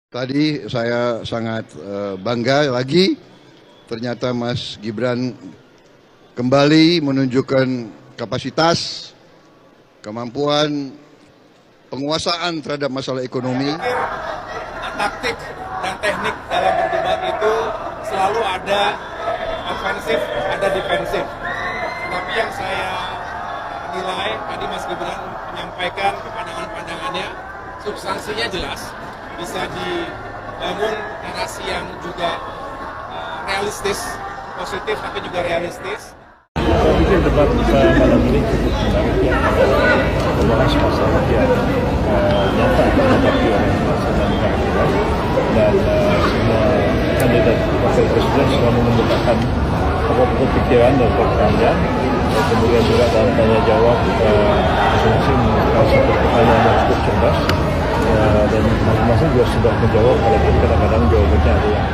Tadi saya sangat bangga lagi, ternyata Mas Gibran kembali menunjukkan kapasitas, kemampuan, penguasaan terhadap masalah ekonomi. Taktik dan teknik dalam berdebat itu selalu ada ofensif, ada defensif. Tapi yang saya nilai tadi Mas Gibran menyampaikan pandangan-pandangannya, substansinya jelas, bisa dibangun narasi yang juga realistis, positif tapi juga realistis. Saya pikir debat malam ini cukup menarik ya, membahas masalah yang nyata dihadapi oleh bangsa dan negara dan semua kandidat wakil presiden sudah mengemukakan pokok-pokok pikiran dan programnya, kemudian juga dalam tanya jawab masing-masing satu pertanyaan yang cukup cerdas dan masing-masing juga sudah menjawab walaupun kadang-kadang jawabannya ada yang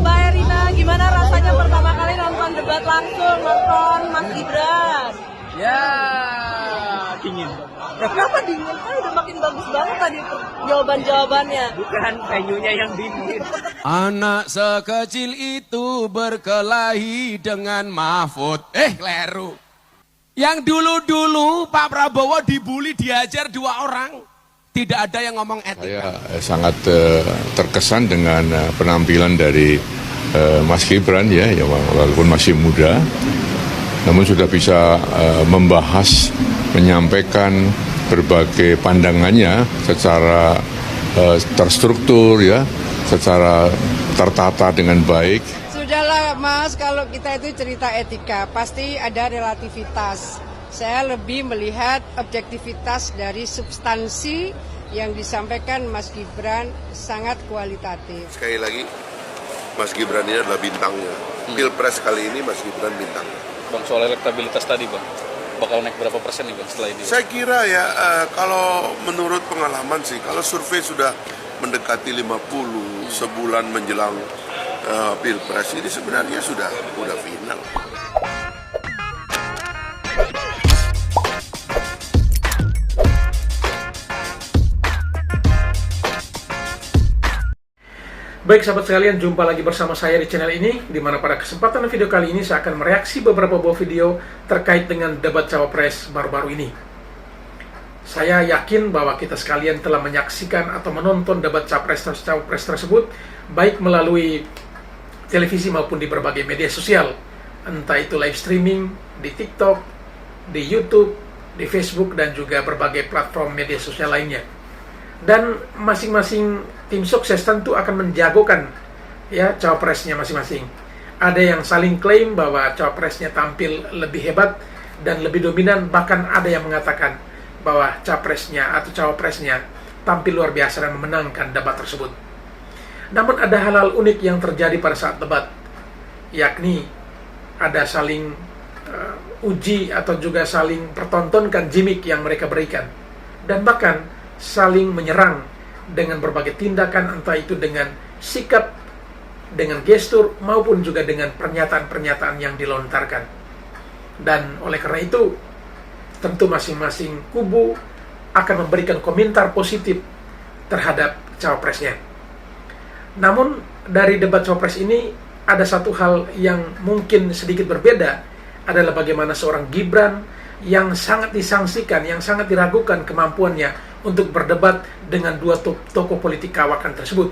Mbak Erina, gimana rasanya pertama kali nonton debat langsung, nonton Mas Gibran? Ya, dingin. Kenapa dingin? Kan udah makin bagus banget tadi jawaban-jawabannya. Bukan venue-nya yang dingin. Anak sekecil itu berkelahi dengan Mahfud. Keliru. Yang dulu-dulu Pak Prabowo dibully, diajar 2 orang. Tidak ada yang ngomong etika. Saya sangat terkesan dengan penampilan dari Mas Gibran ya, walaupun masih muda, namun sudah bisa membahas, menyampaikan berbagai pandangannya secara terstruktur ya, secara tertata dengan baik. Sudahlah Mas, kalau kita itu cerita etika, pasti ada relativitas. Saya lebih melihat objektivitas dari substansi yang disampaikan Mas Gibran sangat kualitatif. Sekali lagi, Mas Gibran ini adalah bintangnya. Pilpres kali ini Mas Gibran bintangnya. Bang, soal elektabilitas tadi Bang, bakal naik berapa persen nih Bang setelah ini? Saya kira ya, kalau menurut pengalaman sih, kalau survei sudah mendekati 50 sebulan menjelang Pilpres ini sebenarnya sudah final. Baik sahabat sekalian, jumpa lagi bersama saya di channel ini, di mana pada kesempatan video kali ini saya akan mereaksi beberapa buah video terkait dengan debat Cawapres baru-baru ini. Saya yakin bahwa kita sekalian telah menyaksikan atau menonton debat Cawapres tersebut, baik melalui televisi maupun di berbagai media sosial, entah itu live streaming, di TikTok, di YouTube, di Facebook, dan juga berbagai platform media sosial lainnya. Dan masing-masing tim sukses tentu akan menjagokan ya cawapresnya masing-masing. Ada yang saling klaim bahwa cawapresnya tampil lebih hebat dan lebih dominan, bahkan ada yang mengatakan bahwa cawapresnya atau cawapresnya tampil luar biasa dan memenangkan debat tersebut. Namun ada hal-hal unik yang terjadi pada saat debat, yakni ada saling uji atau juga saling pertontonkan gimmick yang mereka berikan, dan bahkan saling menyerang dengan berbagai tindakan, entah itu dengan sikap, dengan gestur, maupun juga dengan pernyataan-pernyataan yang dilontarkan. Dan oleh karena itu, tentu masing-masing kubu akan memberikan komentar positif terhadap cawapresnya. Namun, dari debat cawapres ini, ada satu hal yang mungkin sedikit berbeda, adalah bagaimana seorang Gibran yang sangat disangsikan, yang sangat diragukan kemampuannya untuk berdebat dengan 2 tokoh politik kawakan tersebut.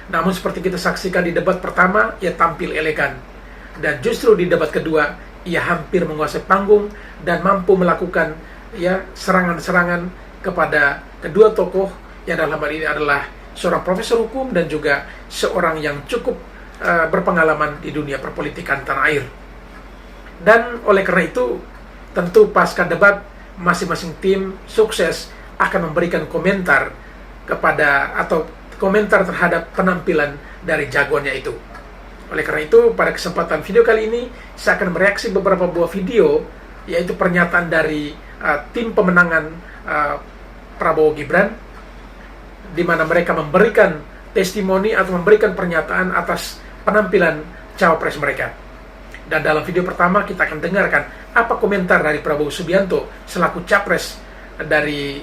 Namun seperti kita saksikan di debat pertama, ia tampil elegan. Dan justru di debat kedua, ia hampir menguasai panggung dan mampu melakukan ya serangan-serangan kepada kedua tokoh yang dalam hal ini adalah seorang profesor hukum dan juga seorang yang cukup berpengalaman di dunia perpolitikan tanah air. Dan oleh karena itu, tentu pasca debat, masing-masing tim sukses akan memberikan komentar kepada atau komentar terhadap penampilan dari jagoannya itu. Oleh karena itu, pada kesempatan video kali ini, saya akan mereaksi beberapa buah video, yaitu pernyataan dari tim pemenangan Prabowo Gibran, di mana mereka memberikan testimoni atau memberikan pernyataan atas penampilan cawapres mereka. Dan dalam video pertama kita akan dengarkan apa komentar dari Prabowo Subianto selaku capres dari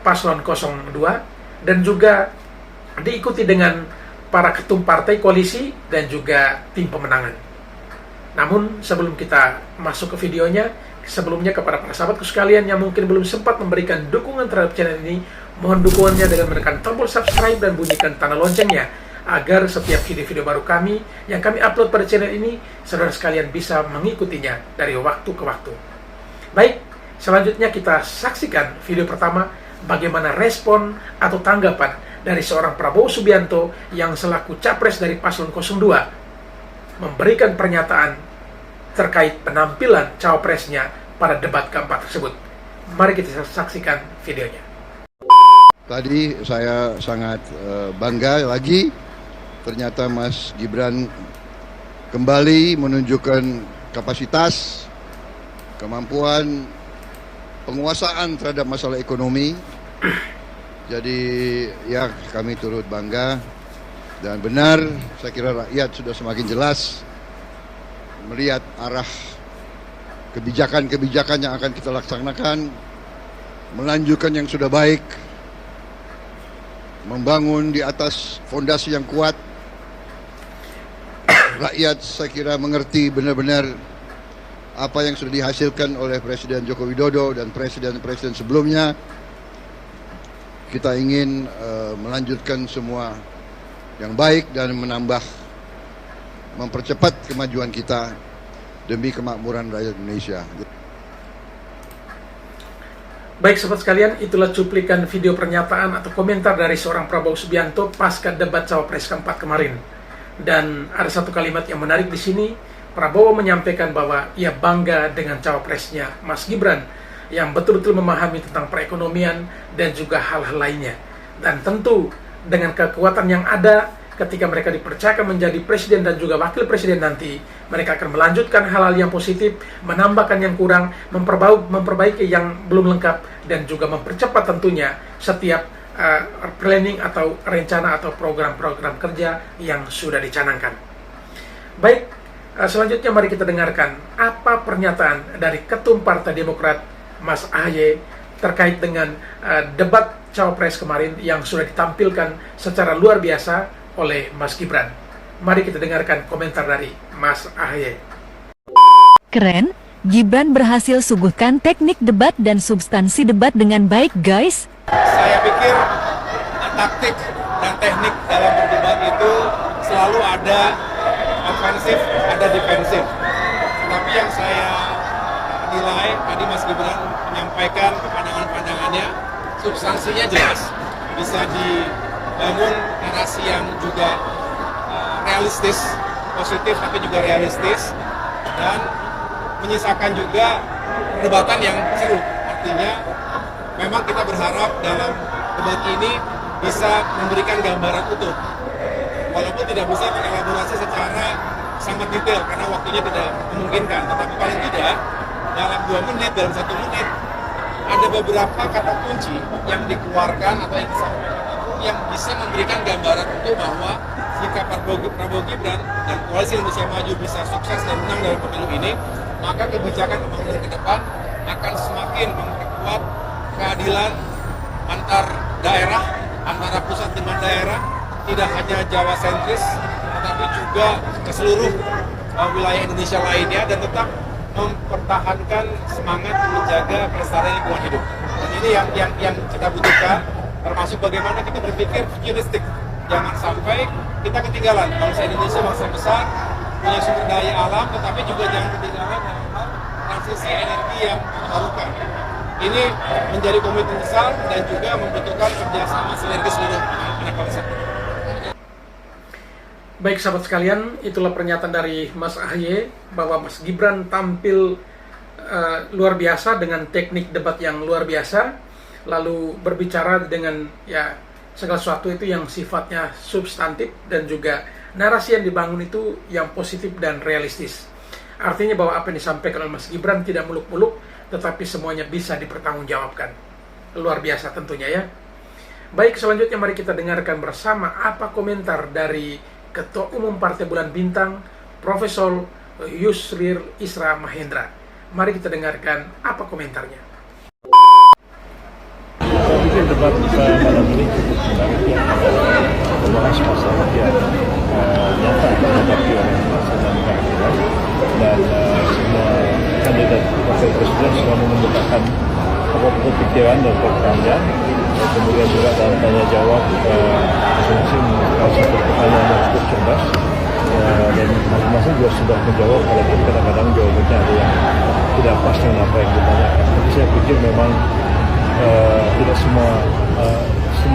paslon 02, dan juga diikuti dengan para ketum partai koalisi dan juga tim pemenangan. Namun sebelum kita masuk ke videonya, sebelumnya kepada para sahabatku sekalian yang mungkin belum sempat memberikan dukungan terhadap channel ini, mohon dukungannya dengan menekan tombol subscribe dan bunyikan tanda loncengnya, agar setiap video-video baru kami yang kami upload pada channel ini, saudara sekalian bisa mengikutinya dari waktu ke waktu. Baik, selanjutnya kita saksikan video pertama, bagaimana respon atau tanggapan dari seorang Prabowo Subianto yang selaku capres dari paslon 02 memberikan pernyataan terkait penampilan cawapresnya pada debat keempat tersebut. Mari kita saksikan videonya. Tadi saya sangat bangga lagi, ternyata Mas Gibran kembali menunjukkan kapasitas, kemampuan, penguasaan terhadap masalah ekonomi. Jadi ya kami turut bangga dan benar, saya kira rakyat sudah semakin jelas melihat arah kebijakan-kebijakan yang akan kita laksanakan, melanjutkan yang sudah baik, membangun di atas fondasi yang kuat. Rakyat saya kira mengerti benar-benar apa yang sudah dihasilkan oleh Presiden Joko Widodo dan presiden-presiden sebelumnya. Kita ingin melanjutkan semua yang baik dan mempercepat kemajuan kita demi kemakmuran rakyat Indonesia. Baik sobat sekalian, itulah cuplikan video pernyataan atau komentar dari seorang Prabowo Subianto pasca debat Cawapres keempat kemarin. Dan ada satu kalimat yang menarik di sini. Prabowo menyampaikan bahwa ia bangga dengan cawapresnya Mas Gibran yang betul-betul memahami tentang perekonomian dan juga hal-hal lainnya. Dan tentu dengan kekuatan yang ada, ketika mereka dipercayakan menjadi presiden dan juga wakil presiden nanti, mereka akan melanjutkan hal-hal yang positif, menambahkan yang kurang, memperbaiki yang belum lengkap, dan juga mempercepat tentunya setiap planning atau rencana atau program-program kerja yang sudah dicanangkan. Baik, selanjutnya mari kita dengarkan apa pernyataan dari Ketum Partai Demokrat Mas AHY terkait dengan debat Cawapres kemarin yang sudah ditampilkan secara luar biasa oleh Mas Gibran. Mari kita dengarkan komentar dari Mas AHY. Keren, Gibran berhasil suguhkan teknik debat dan substansi debat dengan baik, guys. Saya pikir taktik dan teknik dalam berdebat itu selalu ada ofensif, ada defensif. Tapi yang saya nilai tadi Mas Gibran menyampaikan pandangan-pandangannya, substansinya jelas, bisa dibangun narasi yang juga realistis, positif tapi juga realistis, dan menyisakan juga perdebatan yang seru. Artinya memang kita berharap dalam debat ini bisa memberikan gambaran utuh, walaupun tidak bisa mengelaborasi secara sangat detail karena waktunya tidak memungkinkan, tetapi paling tidak dalam 2 menit, dalam 1 menit ada beberapa kata kunci yang dikeluarkan atau yang disampaikan yang bisa memberikan gambaran utuh bahwa jika Prabowo Gibran dan Koalisi Indonesia Maju bisa sukses dan menang dalam pemilu ini, maka kebijakan pembangunan ke depan akan semakin memperkuat keadilan antar daerah, antara pusat dengan daerah, tidak hanya Jawa sentris, tetapi juga ke seluruh wilayah Indonesia lainnya, dan tetap mempertahankan semangat menjaga kelestarian lingkungan hidup. Dan ini yang kita butuhkan, termasuk bagaimana kita berpikir futuristik. Jangan sampai kita ketinggalan. Bangsa Indonesia bangsa besar, punya sumber daya alam, tetapi juga jangan ketinggalan dalam hal transisi energi yang terbarukan. Ini menjadi komitmen besar dan juga membutuhkan kerjasama sinergis seluruh anak bangsa. Baik sahabat sekalian, itulah pernyataan dari Mas AHY bahwa Mas Gibran tampil luar biasa dengan teknik debat yang luar biasa, lalu berbicara dengan segala sesuatu itu yang sifatnya substantif dan juga narasi yang dibangun itu yang positif dan realistis. Artinya bahwa apa yang disampaikan oleh Mas Gibran tidak muluk-muluk, tetapi semuanya bisa dipertanggungjawabkan. Luar biasa tentunya ya. Baik, selanjutnya mari kita dengarkan bersama apa komentar dari Ketua Umum Partai Bulan Bintang, Profesor Yusril Isra Mahendra. Mari kita dengarkan apa komentarnya. Saya pikir debat malam ini cukup menarik ya. membahas masalah yang nyata dihadapi oleh bangsa dan negara kita, dan semua kandidat wakil presiden sudah mengemukakan pokok-pokok pikiran dan pertanyaan. Kemudian juga dalam tanya jawab masing-masing salah satu pertanyaan yang cukup cerdas, dan masing-masing juga sudah menjawab, walaupun kadang-kadang jawabannya ada yang tidak pas dengan apa yang ditanyakan. Tapi saya pikir memang tidak semua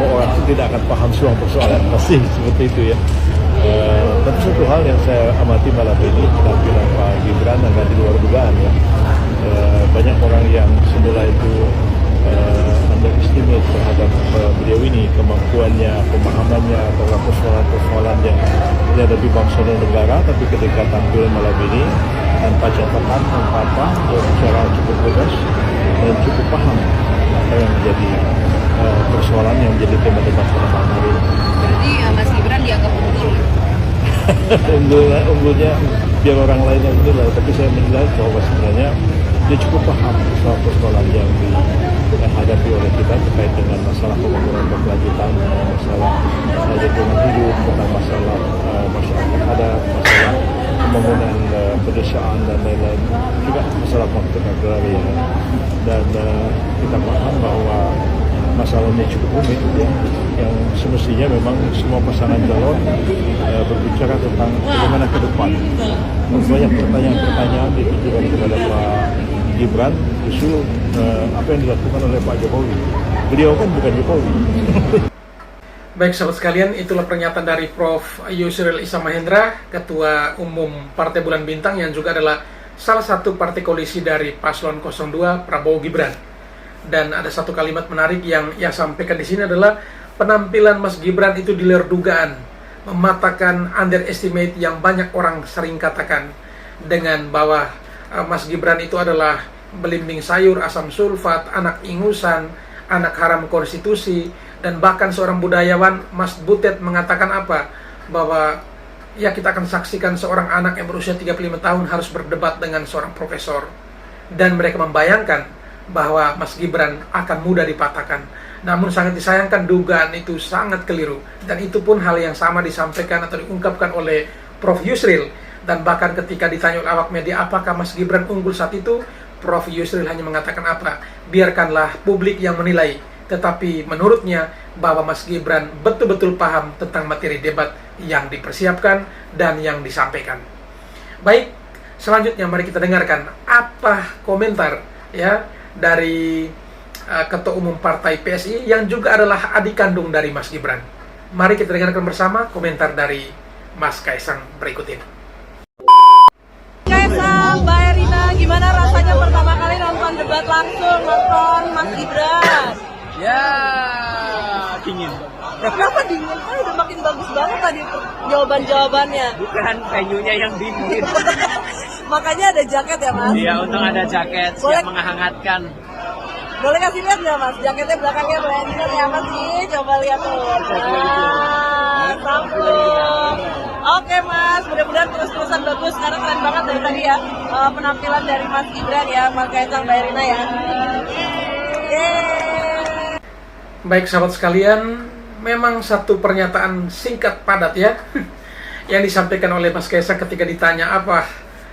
orang itu tidak akan paham semua persoalan, pasti seperti itu ya. Tapi satu hal yang saya amati malam ini, penampilan Pak Gibran agak di luar dugaan ya. Banyak orang yang semula itu underestimate terhadap beliau ini, kemampuannya, pemahamannya atau persoalan-persoalan yang dihadapi bangsa dan negara, tapi ketika tampil malam ini tanpa catatan, tanpa apa, secara cukup bebas dan cukup paham apa yang menjadi persoalan yang menjadi tema debat pada malam hari ini. Berarti Mas Gibran dianggap unggul? Unggulnya biar orang lain yang menilai, tapi saya menilai bahwa sebenarnya dia cukup paham persoalan yang dihadapi oleh kita terkait dengan masalah pembangunan berkelanjutan, masalah lingkungan hidup, tentang masalah masyarakat adat, masalah pembangunan pedesaan dan lain-lain, juga masalah konflik agraria. Dan kita paham bahwa masalahnya cukup rumit ya, yang semestinya memang semua pasangan calon berbicara tentang bagaimana ke depan. Banyak pertanyaan-pertanyaan ditujukan kepada Pak Gibran, justru apa yang dilakukan oleh Pak Jokowi. Beliau kan bukan Jokowi. Baik sahabat sekalian, itulah pernyataan dari Prof. Yusril Issa Mahendra, Ketua Umum Partai Bulan Bintang yang juga adalah salah satu partai koalisi dari Paslon 02 Prabowo Gibran. Dan ada satu kalimat menarik yang ia sampaikan di sini adalah penampilan Mas Gibran itu di luar dugaan, mematahkan underestimate yang banyak orang sering katakan dengan bahwa Mas Gibran itu adalah belimbing sayur, asam sulfat, anak ingusan, anak haram konstitusi, dan bahkan seorang budayawan Mas Butet mengatakan apa? Bahwa ya kita akan saksikan seorang anak yang berusia 35 tahun harus berdebat dengan seorang profesor, dan mereka membayangkan bahwa Mas Gibran akan mudah dipatahkan. Namun sangat disayangkan dugaan itu sangat keliru, dan itu pun hal yang sama disampaikan atau diungkapkan oleh Prof. Yusril. Dan bahkan ketika ditanya oleh awak media apakah Mas Gibran unggul saat itu, Prof. Yusril hanya mengatakan apa? Biarkanlah publik yang menilai. Tetapi menurutnya bahwa Mas Gibran betul-betul paham tentang materi debat yang dipersiapkan dan yang disampaikan. Baik, selanjutnya mari kita dengarkan apa komentar ya dari Ketua Umum Partai PSI yang juga adalah adik kandung dari Mas Gibran. Mari kita dengarkan bersama komentar dari Mas Kaisang berikut ini. Kaisang, Mbak Erina, gimana rasanya pertama kali nonton debat langsung, nonton Mas Gibran? Ya, dingin. Kenapa dingin? Kan udah makin bagus banget tadi jawaban-jawabannya. Bukan, venue-nya yang dingin. Makanya ada jaket ya, Mas? Iya, untung ada jaket yang menghangatkan. Boleh kasih lihat nggak, Mas? Jaketnya belakangnya brandnya kayak apa sih? Coba lihat tuh. Nah, sampul. Oke, Mas. Mudah-mudahan terus-terusan bagus. Karena keren banget dari tadi ya penampilan dari Mas Gibran ya, Mas Kaisang, Mbak Erina ya. Yeay. Baik sahabat sekalian, memang satu pernyataan singkat padat ya yang disampaikan oleh Mas Kaisang ketika ditanya apa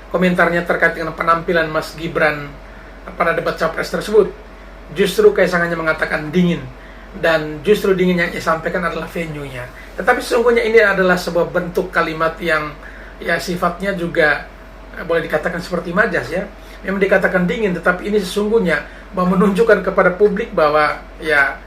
komentarnya terkait dengan penampilan Mas Gibran pada debat capres tersebut. Justru Kaisang hanya mengatakan dingin, dan justru dingin yang disampaikan adalah venue-nya. Tetapi sesungguhnya ini adalah sebuah bentuk kalimat yang ya sifatnya juga boleh dikatakan seperti majas ya. Memang dikatakan dingin, tetapi ini sesungguhnya mau menunjukkan kepada publik bahwa ya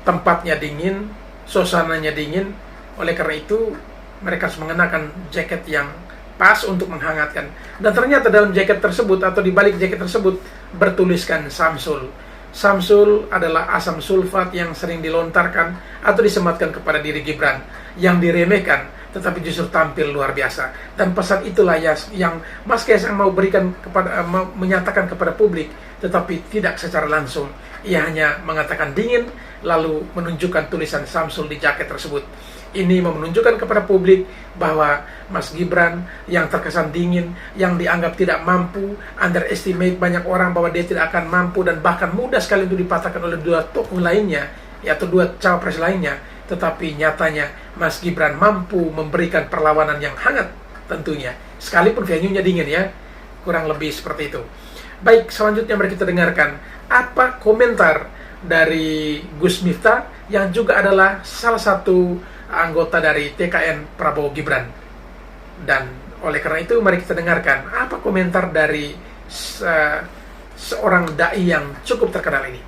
tempatnya dingin, suasananya dingin. Oleh karena itu mereka harus mengenakan jaket yang pas untuk menghangatkan. Dan ternyata dalam jaket tersebut atau di balik jaket tersebut bertuliskan Samsul. Samsul adalah asam sulfat yang sering dilontarkan atau disematkan kepada diri Gibran, yang diremehkan tetapi justru tampil luar biasa. Dan pesan itulah yang Mas Kaisang mau berikan kepada, mau menyatakan kepada publik, tetapi tidak secara langsung. Ia hanya mengatakan dingin lalu menunjukkan tulisan Samsul di jaket tersebut. Ini menunjukkan kepada publik bahwa Mas Gibran yang terkesan dingin, yang dianggap tidak mampu, underestimate banyak orang bahwa dia tidak akan mampu dan bahkan mudah sekali untuk dipatahkan oleh dua tokoh lainnya, yaitu dua cawapres lainnya. Tetapi nyatanya Mas Gibran mampu memberikan perlawanan yang hangat tentunya, sekalipun venue-nya dingin ya, kurang lebih seperti itu. Baik, selanjutnya mari kita dengarkan apa komentar dari Gus Miftah yang juga adalah salah satu anggota dari TKN Prabowo Gibran. Dan oleh karena itu mari kita dengarkan apa komentar dari seorang dai yang cukup terkenal ini.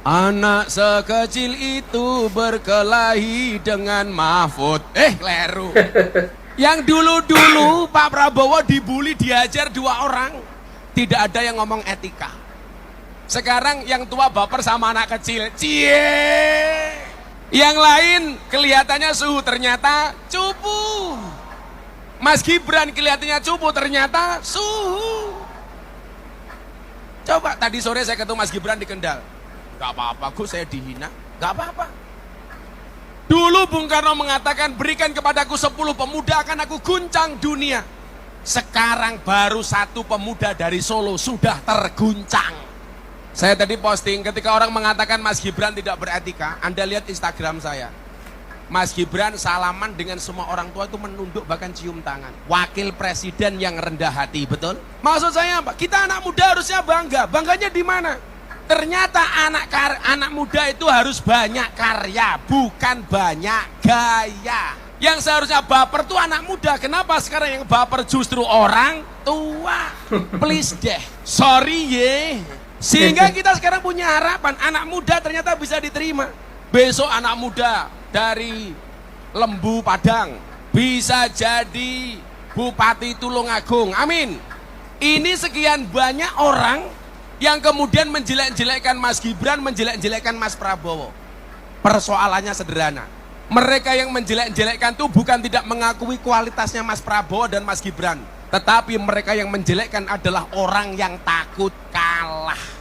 Anak sekecil itu berkelahi dengan Mahfud. Keliru. Yang dulu-dulu Pak Prabowo dibully, diajar 2 orang. Tidak ada yang ngomong etika. Sekarang yang tua baper sama anak kecil. Cie. Yang lain kelihatannya suhu, ternyata cupu. Mas Gibran kelihatannya cupu, ternyata suhu. Coba tadi sore saya ketemu Mas Gibran di Kendal. Gak apa-apa, Gus, saya dihina. Gak apa-apa. Dulu Bung Karno mengatakan, berikan kepadaku 10 pemuda akan aku guncang dunia. Sekarang baru 1 pemuda dari Solo sudah terguncang. Saya tadi posting ketika orang mengatakan Mas Gibran tidak beretika. Anda lihat Instagram saya. Mas Gibran salaman dengan semua orang tua itu menunduk, bahkan cium tangan. Wakil presiden yang rendah hati, betul? Maksud saya apa? Kita anak muda harusnya bangga. Bangganya di mana? Ternyata anak muda itu harus banyak karya, bukan banyak gaya. Yang seharusnya baper tuh anak muda. Kenapa sekarang yang baper justru orang tua? Please deh, sorry ye. Sehingga kita sekarang punya harapan anak muda ternyata bisa diterima. Besok anak muda dari Lembu Padang bisa jadi Bupati Tulungagung. Amin. Ini sekian banyak orang yang kemudian menjelek-jelekkan Mas Gibran, menjelek-jelekkan Mas Prabowo. Persoalannya sederhana. Mereka yang menjelek-jelekkan itu bukan tidak mengakui kualitasnya Mas Prabowo dan Mas Gibran, tetapi mereka yang menjelekkan adalah orang yang takut kalah.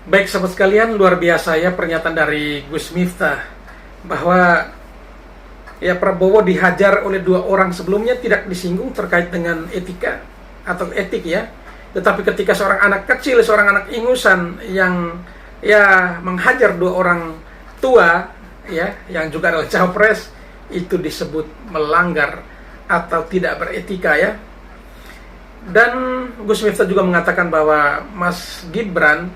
Baik sahabat sekalian, luar biasa ya pernyataan dari Gus Miftah bahwa ya Prabowo dihajar oleh 2 orang sebelumnya tidak disinggung terkait dengan etika atau etik ya. Tetapi ketika seorang anak kecil, seorang anak ingusan yang ya menghajar 2 orang tua ya, yang juga adalah cawapres, itu disebut melanggar atau tidak beretika ya. Dan Gus Miftah juga mengatakan bahwa Mas Gibran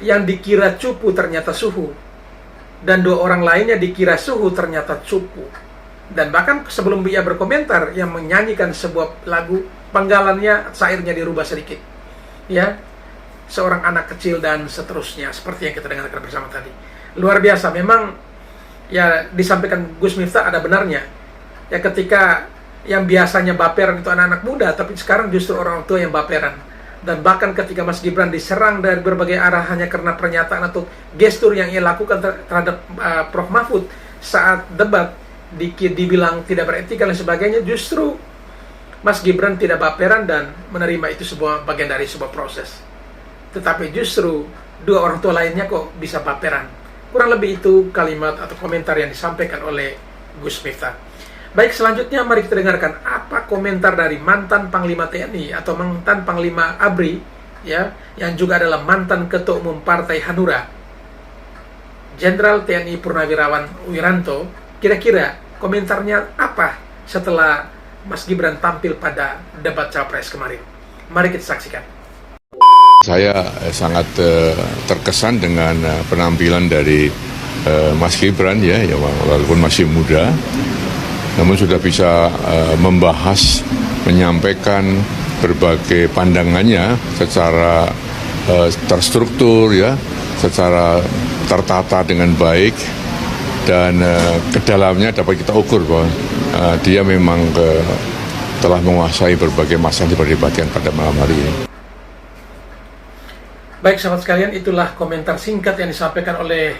yang dikira cupu ternyata suhu, dan 2 orang lainnya dikira suhu ternyata cupu. Dan bahkan sebelum dia berkomentar, yang menyanyikan sebuah lagu, penggalannya, syairnya dirubah sedikit ya, seorang anak kecil dan seterusnya, seperti yang kita dengarkan bersama tadi. Luar biasa memang ya, disampaikan Gus Miftah ada benarnya ya, ketika yang biasanya baperan itu anak-anak muda, tapi sekarang justru orang tua yang baperan. Dan bahkan ketika Mas Gibran diserang dari berbagai arah hanya karena pernyataan atau gestur yang ia lakukan terhadap Prof Mahfud saat debat, dibilang tidak beretika dan sebagainya, justru Mas Gibran tidak baperan dan menerima itu sebuah bagian dari sebuah proses. Tetapi justru 2 orang tua lainnya kok bisa baperan. Kurang lebih itu kalimat atau komentar yang disampaikan oleh Gus Miftah. Baik, selanjutnya mari kita dengarkan apa komentar dari mantan Panglima TNI atau mantan Panglima ABRI ya, yang juga adalah mantan Ketua Umum Partai Hanura, Jenderal TNI Purnawirawan Wiranto. Kira-kira komentarnya apa setelah Mas Gibran tampil pada debat Cawapres kemarin? Mari kita saksikan. Saya sangat terkesan dengan penampilan dari Mas Gibran ya, walaupun masih muda, namun sudah bisa membahas, menyampaikan berbagai pandangannya secara terstruktur ya, secara tertata dengan baik, dan kedalamnya dapat kita ukur bahwa dia memang telah menguasai berbagai masalah yang diperdebatkan pada malam hari ini. Baik sahabat sekalian, itulah komentar singkat yang disampaikan oleh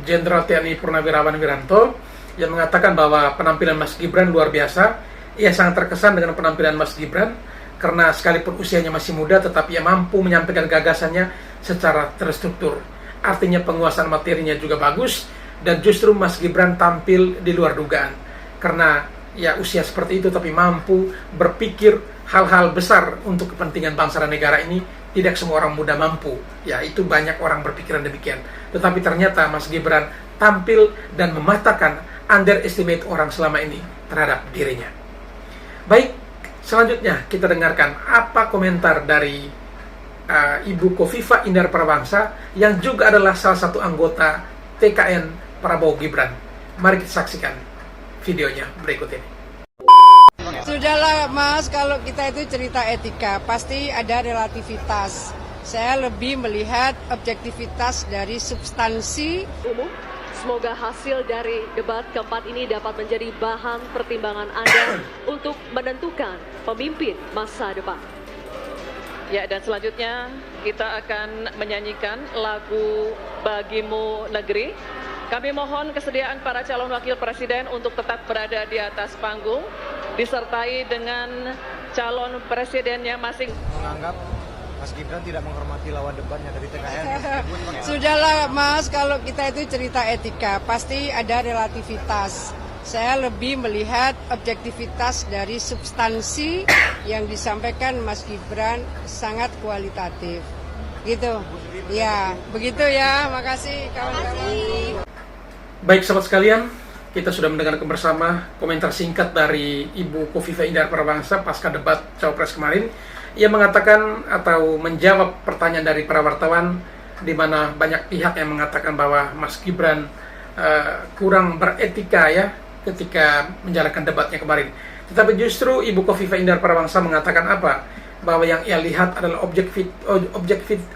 Jenderal TNI Purnawirawan Wiranto, yang mengatakan bahwa penampilan Mas Gibran luar biasa. Ia sangat terkesan dengan penampilan Mas Gibran karena sekalipun usianya masih muda, tetapi ia mampu menyampaikan gagasannya secara terstruktur. Artinya penguasaan materinya juga bagus, dan justru Mas Gibran tampil di luar dugaan karena ya usia seperti itu tapi mampu berpikir hal-hal besar untuk kepentingan bangsa dan negara ini tidak semua orang muda mampu. Ya, itu banyak orang berpikiran demikian. Tetapi ternyata Mas Gibran tampil dan mematahkan underestimate orang selama ini terhadap dirinya. Baik, selanjutnya kita dengarkan apa komentar dari Ibu Khofifah Indar Parawansa yang juga adalah salah satu anggota TKN Prabowo Gibran. Mari kita saksikan videonya berikut ini. Sudahlah Mas, kalau kita itu cerita etika, pasti ada relativitas. Saya lebih melihat objektivitas dari substansi. Semoga hasil dari debat keempat ini dapat menjadi bahan pertimbangan Anda untuk menentukan pemimpin masa depan. Ya, dan selanjutnya kita akan menyanyikan lagu Bagimu Negeri. Kami mohon kesediaan para calon wakil presiden untuk tetap berada di atas panggung, disertai dengan calon presidennya masing. Menganggap Mas Gibran tidak menghormati lawan debatnya dari TKN. Sudahlah Mas, kalau kita itu cerita etika, pasti ada relativitas. Saya lebih melihat objektivitas dari substansi yang disampaikan Mas Gibran sangat kualitatif. Gitu. Ya, begitu ya. Makasih kawan-kawan. Baik sahabat sekalian, kita sudah mendengarkan bersama komentar singkat dari Ibu Khofifah Indar Parawansa pasca debat Cawapres kemarin. Ia mengatakan atau menjawab pertanyaan dari para wartawan, di mana banyak pihak yang mengatakan bahwa Mas Gibran kurang beretika ya ketika menjalankan debatnya kemarin. Tetapi justru Ibu Khofifah Indar Parawansa mengatakan apa? Bahwa yang ia lihat adalah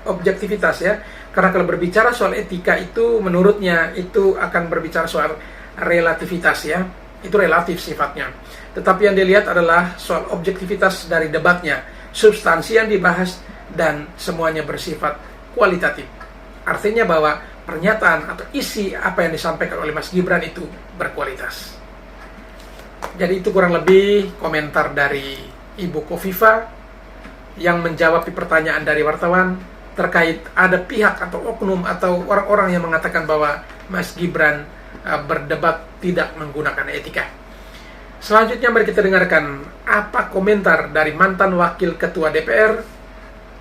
objektivitas ya. Karena kalau berbicara soal etika itu menurutnya itu akan berbicara soal relativitas ya. Itu relatif sifatnya. Tetapi yang dilihat adalah soal objektivitas dari debatnya, substansi yang dibahas dan semuanya bersifat kualitatif. Artinya bahwa pernyataan atau isi apa yang disampaikan oleh Mas Gibran itu berkualitas. Jadi itu kurang lebih komentar dari Ibu Khofifah yang menjawab pertanyaan dari wartawan terkait ada pihak atau oknum atau orang-orang yang mengatakan bahwa Mas Gibran berdebat tidak menggunakan etika. Selanjutnya mari kita dengarkan apa komentar dari mantan Wakil Ketua DPR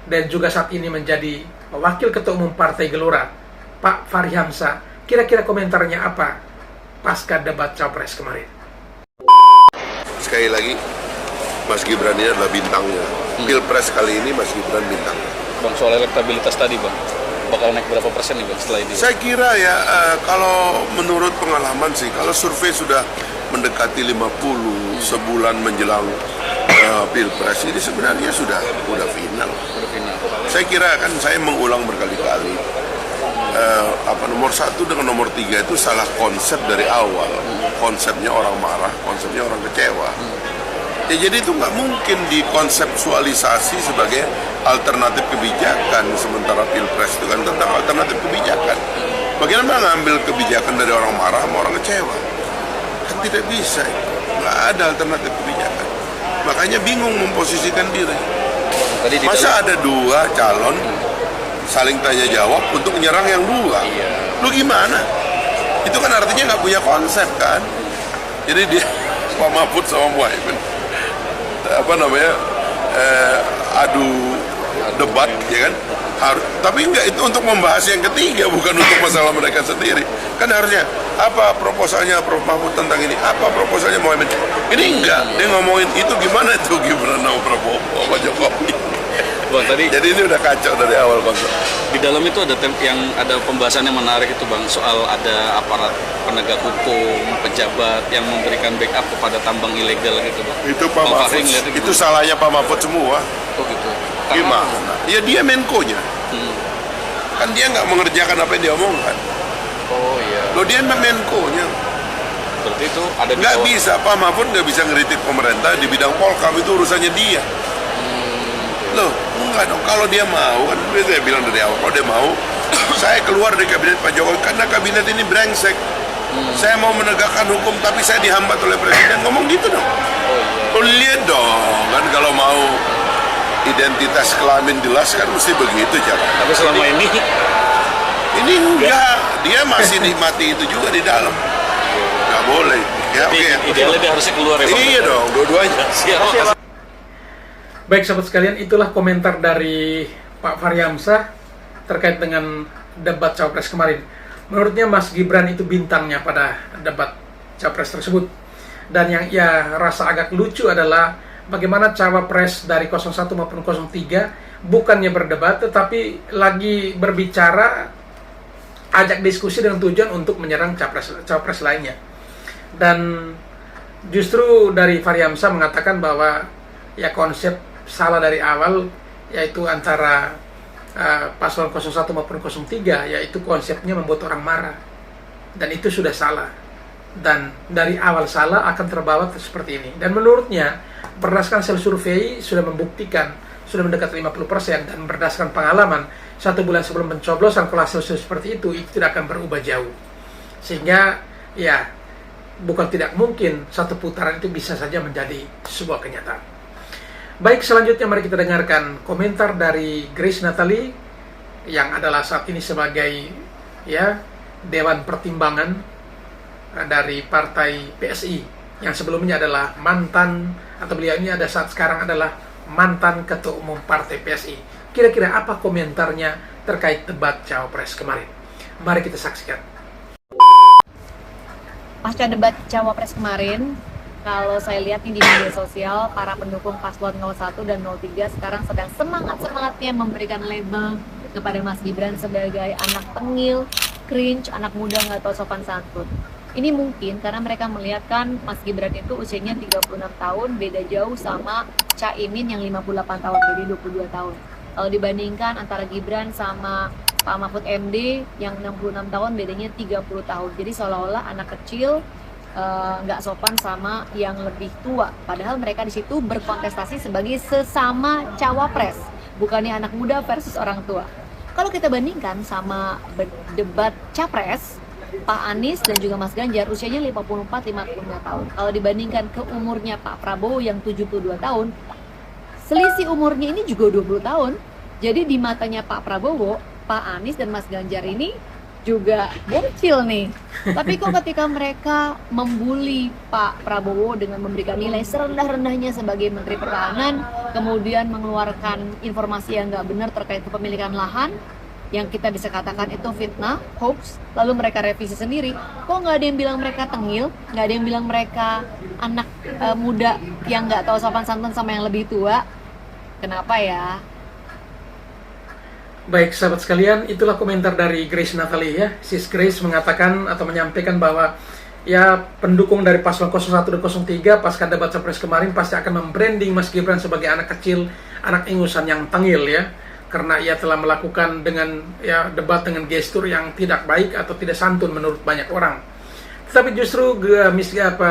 dan juga saat ini menjadi Wakil Ketua Umum Partai Gelora, Pak Fahri Hamzah. Kira-kira komentarnya apa pasca debat Cawapres kemarin? Sekali lagi, Mas Gibran ini adalah bintangnya. Pilpres kali ini Mas Gibran bintangnya. Bang, soal elektabilitas tadi Bang, bakal naik berapa persen nih Bang setelah ini? Saya kira ya, kalau menurut pengalaman sih, kalau survei sudah mendekati 50 sebulan menjelang Pilpres, ini sebenarnya sudah final. Saya kira kan saya mengulang berkali-kali, nomor 1 dengan nomor 3 itu salah konsep dari awal. Konsepnya orang marah, konsepnya orang kecewa. Ya, jadi itu nggak mungkin dikonseptualisasi sebagai alternatif kebijakan, sementara Pilpres itu kan tentang alternatif kebijakan. Bagaimana ngambil kebijakan dari orang marah sama orang kecewa? Kan tidak bisa, nggak ada alternatif kebijakan. Makanya bingung memposisikan diri. Masa ada dua calon saling tanya jawab untuk menyerang yang dua? Lu gimana? Itu kan artinya nggak punya konsep kan? Jadi dia Pak Mahfud sama Muhaimin adu debat ya kan, tapi enggak, itu untuk membahas yang ketiga, bukan untuk masalah mereka sendiri. Kan harusnya apa proposalnya Prof Mahfud tentang ini, apa proposalnya Muhaimin, ini enggak, dia ngomongin itu gimana itu Gibran sama Prabowo sama Jokowi. Bang, tadi jadi ini udah kacau dari awal konsep. Di dalam itu ada pembahasan yang menarik itu Bang, soal ada aparat penegak hukum, pejabat yang memberikan backup kepada tambang ilegal gitu Bang. Itu Pak Mahfud, itu salahnya Pak Mahfud semua. Oh gitu. Gimana? Ya dia Menko-nya. Kan dia nggak mengerjakan apa yang dia omongkan. Oh iya. Loh dia Menko-nya. Berarti itu ada di nggak bisa, Pak Mahfud nggak bisa ngeritik pemerintah di bidang Polkam, itu urusannya dia. Loh, enggak dong, kalau dia mau, kan saya bilang dari awal, kalau dia mau, saya keluar dari kabinet Pak Jokowi, karena kabinet ini brengsek. Saya mau menegakkan hukum, tapi saya dihambat oleh Presiden, ngomong gitu dong. Oh, lihat dong, kan kalau mau identitas kelamin jelas kan mesti begitu cara. Tapi selama ini enggak, dia masih nikmati itu juga di dalam. Nggak boleh. Ya, oke. Idealnya dia harusnya keluar ya Pak? Iya dong, dua-duanya. Siap. Baik sahabat sekalian, itulah komentar dari Pak Fahri Hamzah terkait dengan debat Cawapres kemarin. Menurutnya Mas Gibran itu bintangnya pada debat Cawapres tersebut. Dan yang ia rasa agak lucu adalah bagaimana Cawapres dari 01 maupun 03 bukannya berdebat tetapi lagi berbicara, ajak diskusi dengan tujuan untuk menyerang Cawapres lainnya. Dan justru dari Fahri Hamzah mengatakan bahwa ya konsep salah dari awal, yaitu antara paslon 01 maupun 03, yaitu konsepnya membuat orang marah, dan itu sudah salah, dan dari awal salah akan terbawa seperti ini. Dan menurutnya berdasarkan hasil survei sudah membuktikan sudah mendekati 50%, dan berdasarkan pengalaman 1 bulan sebelum pencoblosan kalau hasil seperti itu tidak akan berubah jauh, sehingga ya bukan tidak mungkin satu putaran itu bisa saja menjadi sebuah kenyataan. Baik, selanjutnya mari kita dengarkan komentar dari Grace Natali yang adalah saat ini sebagai ya Dewan Pertimbangan dari Partai PSI, yang sebelumnya adalah mantan, atau beliau ini ada saat sekarang adalah mantan Ketua Umum Partai PSI. Kira-kira apa komentarnya terkait debat Cawapres kemarin? Mari kita saksikan. Pasca debat Cawapres kemarin, kalau saya lihat nih di media sosial, para pendukung paslon 01 dan 03 sekarang sedang semangat-semangatnya memberikan label kepada Mas Gibran sebagai anak tengil, cringe, anak muda nggak tahu sopan santun. Ini mungkin karena mereka melihat kan Mas Gibran itu usianya 36 tahun, beda jauh sama Caimin yang 58 tahun, jadi 22 tahun. Kalau dibandingkan antara Gibran sama Pak Mahfud MD yang 66 tahun, bedanya 30 tahun. Jadi seolah-olah anak kecil nggak sopan sama yang lebih tua, padahal mereka di situ berkontestasi sebagai sesama cawapres, bukannya anak muda versus orang tua. Kalau kita bandingkan sama debat capres, Pak Anies dan juga Mas Ganjar usianya 54-55 tahun. Kalau dibandingkan ke umurnya Pak Prabowo yang 72 tahun, selisih umurnya ini juga 20 tahun. Jadi di matanya Pak Prabowo, Pak Anies dan Mas Ganjar ini juga bocil nih. Tapi kok ketika mereka membuli Pak Prabowo dengan memberikan nilai serendah-rendahnya sebagai Menteri Pertahanan, kemudian mengeluarkan informasi yang nggak benar terkait kepemilikan lahan, yang kita bisa katakan itu fitnah, hoax, lalu mereka revisi sendiri, kok nggak ada yang bilang mereka tengil, nggak ada yang bilang mereka anak muda yang nggak tahu sopan santun sama yang lebih tua. Kenapa ya? Baik sahabat sekalian, itulah komentar dari Grace Natali ya. Sis Grace mengatakan atau menyampaikan bahwa ya pendukung dari paslon 01 dan 03 pasca debat Capres kemarin pasti akan membranding Mas Gibran sebagai anak kecil, anak ingusan yang tengil ya, karena ia telah melakukan dengan ya debat dengan gestur yang tidak baik atau tidak santun menurut banyak orang. Tetapi justru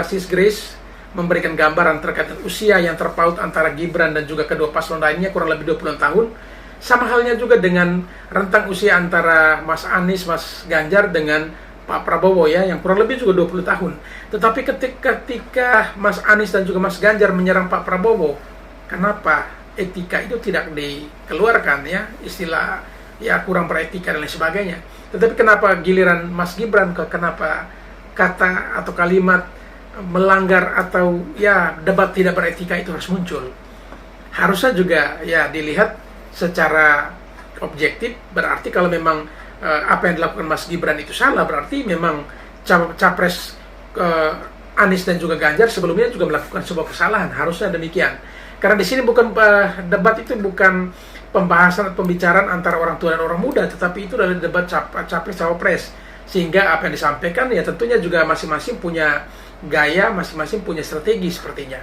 Sis Grace memberikan gambaran terkait usia yang terpaut antara Gibran dan juga kedua paslon lainnya kurang lebih 20 tahun. Sama halnya juga dengan rentang usia antara Mas Anies, Mas Ganjar dengan Pak Prabowo ya, yang kurang lebih juga 20 tahun. Tetapi ketika Mas Anies dan juga Mas Ganjar menyerang Pak Prabowo, kenapa etika itu tidak dikeluarkan ya, istilah ya kurang beretika dan lain sebagainya. Tetapi kenapa giliran Mas Gibran kenapa kata atau kalimat melanggar atau ya debat tidak beretika itu harus muncul? Harusnya juga ya dilihat secara objektif. Berarti kalau memang apa yang dilakukan Mas Gibran itu salah, berarti memang capres Anies dan juga Ganjar sebelumnya juga melakukan sebuah kesalahan. Harusnya demikian. Karena di sini bukan debat itu bukan pembahasan atau pembicaraan antara orang tua dan orang muda, tetapi itu adalah debat capres cawapres. Sehingga apa yang disampaikan ya tentunya juga masing-masing punya gaya, masing-masing punya strategi sepertinya.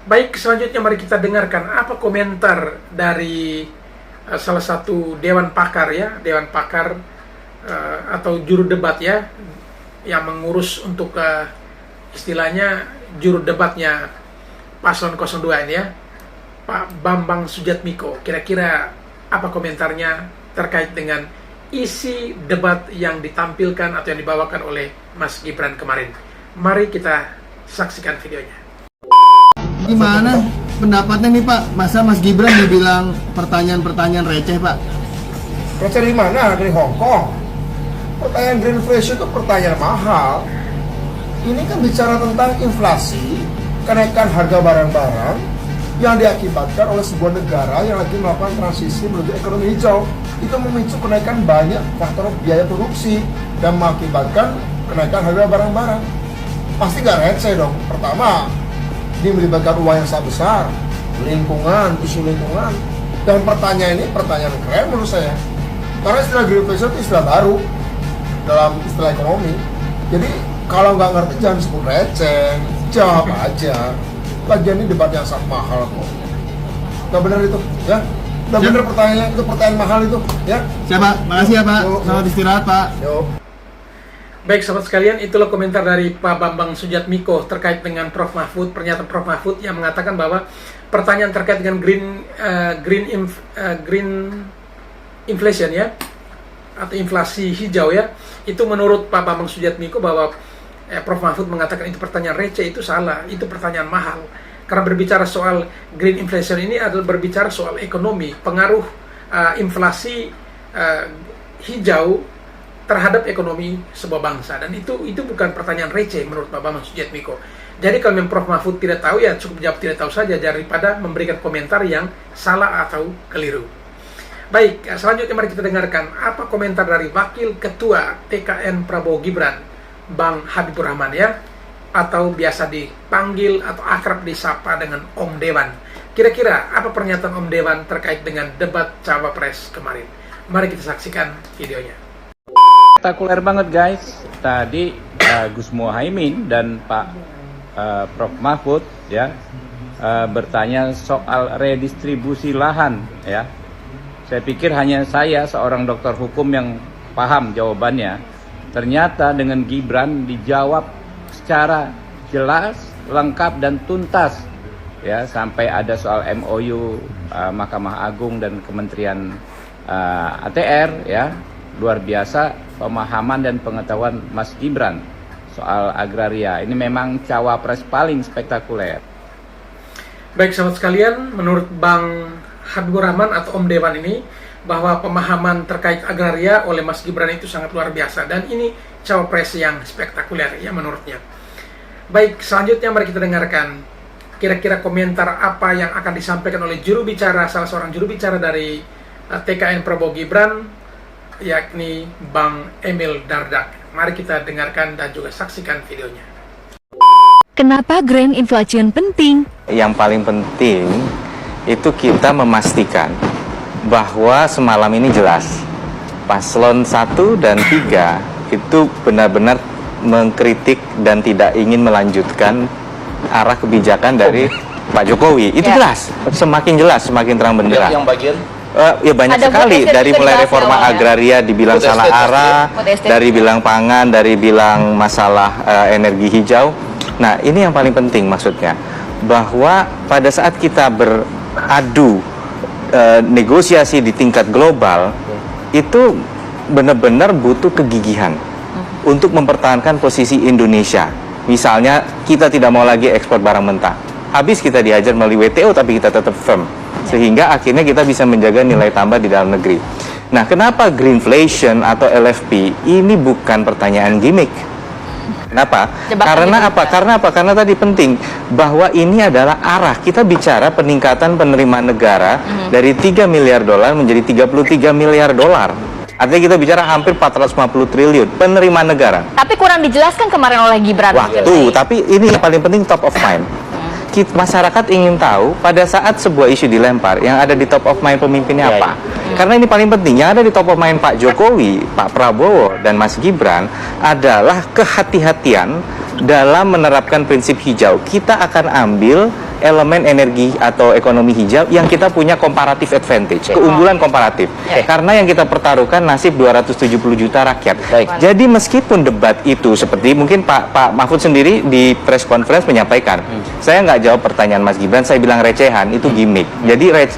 Baik, selanjutnya mari kita dengarkan apa komentar dari salah satu dewan pakar ya, dewan pakar atau juru debat ya, yang mengurus untuk istilahnya juru debatnya paslon 02 ini ya, Pak Bambang Sujatmiko. Kira-kira apa komentarnya terkait dengan isi debat yang ditampilkan atau yang dibawakan oleh Mas Gibran kemarin. Mari kita saksikan videonya. Gimana pendapatnya nih Pak? Masa Mas Gibran dibilang pertanyaan-pertanyaan receh Pak? Receh dari mana? Dari Hongkong. Pertanyaan green fresh itu pertanyaan mahal. Ini kan bicara tentang inflasi, kenaikan harga barang-barang, yang diakibatkan oleh sebuah negara yang lagi melakukan transisi menuju ekonomi hijau. Itu memicu kenaikan banyak faktor biaya produksi dan mengakibatkan kenaikan harga barang-barang. Pasti nggak receh dong. Pertama, ini melibatkan uang yang sangat besar, lingkungan, isu lingkungan. Dan pertanyaan ini pertanyaan keren menurut saya. Karena istilah greenflation itu istilah baru dalam istilah ekonomi. Jadi kalau nggak ngerti jangan sebut receh, jawab aja. Lagian ini debat yang sangat mahal kok. Nggak benar itu, ya? Nggak benar pertanyaannya, itu pertanyaan mahal itu, ya? Siapa? Makasih ya Pak. Selamat istirahat Pak. Baik sahabat sekalian, itulah komentar dari Pak Bambang Sujatmiko terkait dengan Prof Mahfud, pernyataan Prof Mahfud yang mengatakan bahwa pertanyaan terkait dengan green inflation ya, atau inflasi hijau ya, itu menurut Pak Bambang Sujatmiko bahwa Prof Mahfud mengatakan itu pertanyaan receh, itu salah, itu pertanyaan mahal. Karena berbicara soal green inflation ini adalah berbicara soal ekonomi, pengaruh inflasi hijau terhadap ekonomi sebuah bangsa, dan itu bukan pertanyaan receh menurut Pak Bambang Sujatmiko. Jadi kalau Prof Mahfud tidak tahu ya cukup jawab tidak tahu saja daripada memberikan komentar yang salah atau keliru. Baik, selanjutnya mari kita dengarkan apa komentar dari Wakil Ketua TKN Prabowo Gibran, Bang Habibur Rahman ya, atau biasa dipanggil atau akrab disapa dengan Om Dewan. Kira-kira apa pernyataan Om Dewan terkait dengan debat Cawapres kemarin? Mari kita saksikan videonya. Spektakuler banget guys. Tadi Gus Muhaimin dan Pak Prof Mahfud ya bertanya soal redistribusi lahan ya. Saya pikir hanya saya seorang dokter hukum yang paham jawabannya. Ternyata dengan Gibran dijawab secara jelas, lengkap dan tuntas ya, sampai ada soal MOU Mahkamah Agung dan Kementerian ATR ya. Luar biasa pemahaman dan pengetahuan Mas Gibran soal agraria. Ini memang cawapres paling spektakuler. Baik sahabat sekalian, menurut Bang Habibur Rahman atau Om Dewan ini, bahwa pemahaman terkait agraria oleh Mas Gibran itu sangat luar biasa, dan ini cawapres yang spektakuler ya menurutnya. Baik, selanjutnya mari kita dengarkan kira-kira komentar apa yang akan disampaikan oleh juru bicara, salah seorang juru bicara dari TKN Prabowo Gibran, yakni Bang Emil Dardak. Mari kita dengarkan dan juga saksikan videonya. Kenapa green inflation penting? Yang paling penting itu kita memastikan bahwa semalam ini jelas paslon 1 dan 3 itu benar-benar mengkritik dan tidak ingin melanjutkan arah kebijakan dari Pak Jokowi. Itu jelas, semakin jelas, semakin terang benderang. Yang bagian? Ya banyak ada sekali, dari mulai reforma agraria dibilang salah arah, dari bilang pangan, dari bilang masalah energi hijau. Nah ini yang paling penting maksudnya, bahwa pada saat kita beradu negosiasi di tingkat global, itu benar-benar butuh kegigihan untuk mempertahankan posisi Indonesia. Misalnya kita tidak mau lagi ekspor barang mentah, habis kita dihajar melalui WTO tapi kita tetap firm, sehingga akhirnya kita bisa menjaga nilai tambah di dalam negeri. Nah, kenapa greenflation atau LFP ini bukan pertanyaan gimmick? Kenapa? Karena apa? Karena tadi penting bahwa ini adalah arah. Kita bicara peningkatan penerimaan negara dari 3 miliar dolar menjadi 33 miliar dolar. Artinya kita bicara hampir 450 triliun penerimaan negara. Tapi kurang dijelaskan kemarin oleh Gibran. Tapi ini yang paling penting, top of mind. Masyarakat ingin tahu pada saat sebuah isu dilempar, yang ada di top of mind pemimpinnya apa. Karena ini paling penting, yang ada di top of mind Pak Jokowi, Pak Prabowo, dan Mas Gibran adalah kehati-hatian dalam menerapkan prinsip hijau. Kita akan ambil elemen energi atau ekonomi hijau yang kita punya comparative advantage, keunggulan komparatif. Karena yang kita pertaruhkan nasib 270 juta rakyat. Jadi meskipun debat itu seperti mungkin Pak Mahfud sendiri di press conference menyampaikan, saya nggak jawab pertanyaan Mas Gibran, saya bilang recehan, itu gimmick. Jadi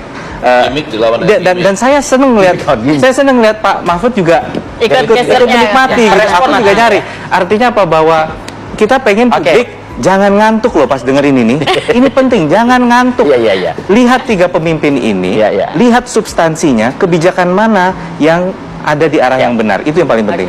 dan saya seneng lihat Pak Mahfud juga ikut menikmati, aku juga nyari. Artinya apa, bahwa kita pengen publik jangan ngantuk loh pas dengerin ini. Ini penting, jangan ngantuk. Lihat 3 pemimpin ini, lihat substansinya, kebijakan mana yang ada di arah yang benar. Itu yang paling penting.